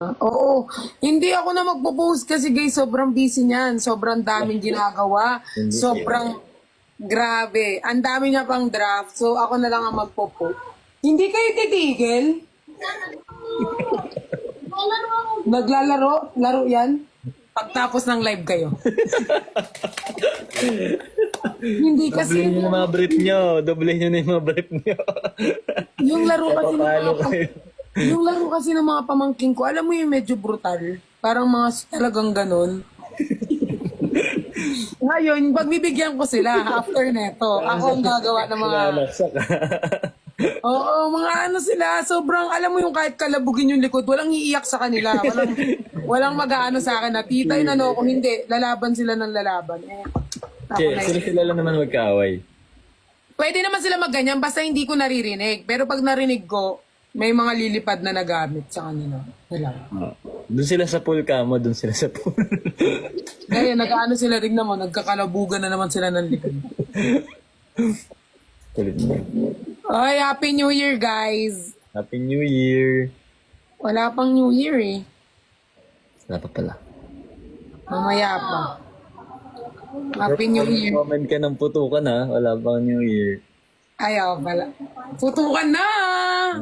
Oo. Hindi ako na magpo-post kasi guys, sobrang busy niyan. Sobrang daming ginagawa. Hindi Sobrang grabe. Ang dami niya pang draft. So ako na lang ang magpo-post. Hindi kayo titigil? Naglalaro? Laro yan? Pagtapos ng live kayo. Hindi kasi Doblehin nyo na mga brief nyo. Doblehin nyo na yung mga brief nyo. yung laro kasi ng Papalo mga kayo. yung laro kasi ng mga pamangking ko, alam mo yung medyo brutal. Parang mga talagang ganon. Ngayon, pagbibigyan ko sila after neto. Ako ang gagawa ng mga... Lalaksak. Oo, mga ano sila. Sobrang, alam mo yung kahit kalabugin yung likod, walang iiyak sa kanila. Walang mag-aano sa akin na, tita, yun ano ko, hindi. Lalaban sila ng lalaban. Ako na Sila lang naman magkaaway. Pwede naman sila magganyan, basta hindi ko naririnig. Pero pag narinig ko, may mga lilipad na nagamit sa kanila. Wala. Doon sila sa pool ka mo, doon sila sa pool. Kaya nag-ano sila, tignan mo, nagkakalabugan na naman sila ng likod. Kulit mo. Ay, Happy New Year, guys! Happy New Year. Wala pang New Year eh. Wala pa pala. Mamaya pa. Happy New Year. Comment ka ng putukan ha. Wala pang New Year. Ayaw pala. Putukan na!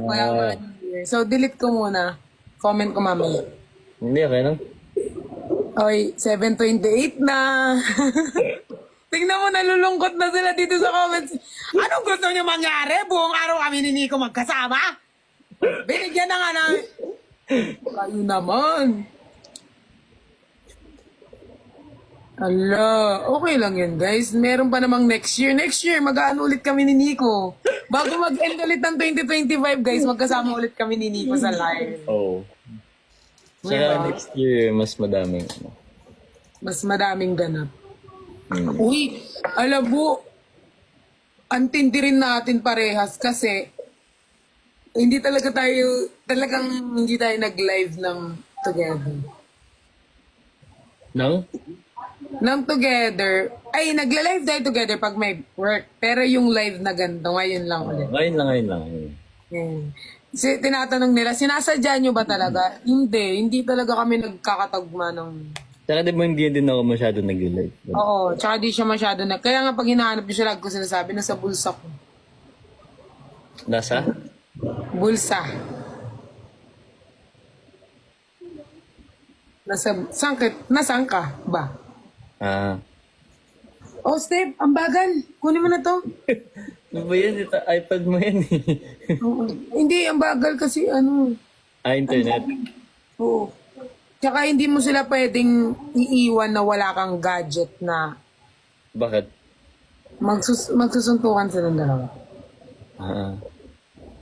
Wala pa New Year. So, delete ko muna. Comment ko mamaya. Hindi, okay lang. Oy, 7:28 na. Tingnan mo, nalulungkot na sila dito sa comments. Anong gusto niyo mangyari? Buong araw kami ni Nico magkasama? Binigyan na nga na. Kayo naman. Ala, okay lang yun guys. Meron pa namang next year. Next year, mag-aano ulit kami ni Nico. Bago mag-end ulit ng 2025 guys, magkasama ulit kami ni Nico sa live. Oh. Saka Diba? next year, mas madaming ano. Mas madaming ganap. Hmm. Uy, alam mo, antindi rin natin parehas kasi hindi talaga tayo, talagang hindi tayo nag-live ng together. Nang? Nang together, ay nagla-live tayo together pag may work. Pero yung live na ganito, ngayon lang ulit. Ngayon lang. Yan. Tinatanong nila, sinasadya nyo ba talaga? Hindi talaga kami nagkakatagma ng... Saka di mo hindi din ako masyado nag-live. Oo, tsaka di siya masyado na... Kaya nga pag hinahanap niyo siya, lagi ko sinasabi, nasa bulsa ko. Nasa? Bulsa. Nasaan ka ba? Ah. Oh, Steve, ang bagal. Kunin mo na to. Ano ba yan? Ito, iPad mo yan eh. Oo. Hindi, ang bagal kasi ano. Internet. Oo. Tsaka hindi mo sila pwedeng iiwan na wala kang gadget na Bakit? magsusuntukan silang dalawa. Ah.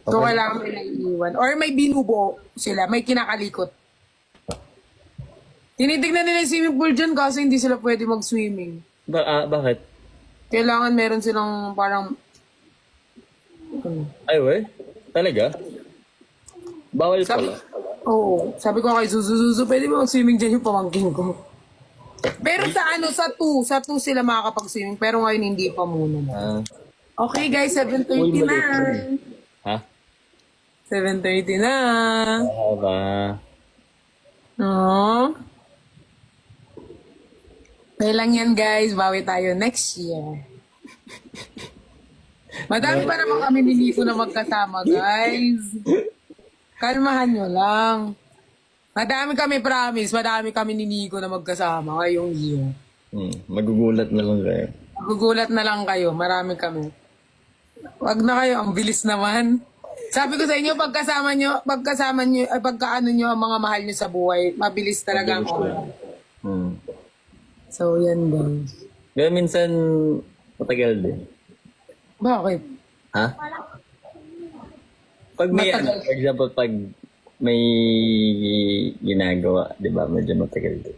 So, Okay. kailangan may naiiwan. Or may binubuo sila, may kinakalikot. Tinitignan nila yung swimming pool dyan kasi hindi sila pwede mag-swimming. Bakit? Kailangan meron silang parang... Ay, we? Talaga? Bawal Sabi, pala. oo. Sabi ko kay Zuzu, pwede ba mag-swimming dyan yung pamangkin ko? Pero sa 2 sila makakapag-swimming. Pero ngayon hindi pa muna. Ah. Okay guys, Uy, 7:30 na. maliit. Ha? 7:30 na. Ba? Oo. Okay lang yan guys, bawi tayo next year. Madami pa naman kami ni Nico na magkasama guys. Kalmahan nyo lang. Madami kami promise, madami kami ni Nico na magkasama ngayong year. Magugulat na lang kayo. Magugulat na lang kayo, marami kami. Wag na kayo, ang bilis naman. Sabi ko sa inyo, pagkaano nyo ang mga mahal nyo sa buhay, mabilis talaga ang oras. So, yan guys. Kaya minsan, matagal din. Bakit? Ha? Pag may, Matagal. for example, pag may ginagawa, di ba, medyo matagal din.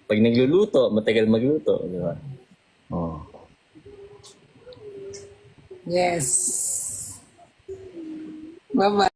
Pag nagluluto, matagal magluto, di ba? Oh. Yes. Bye-bye.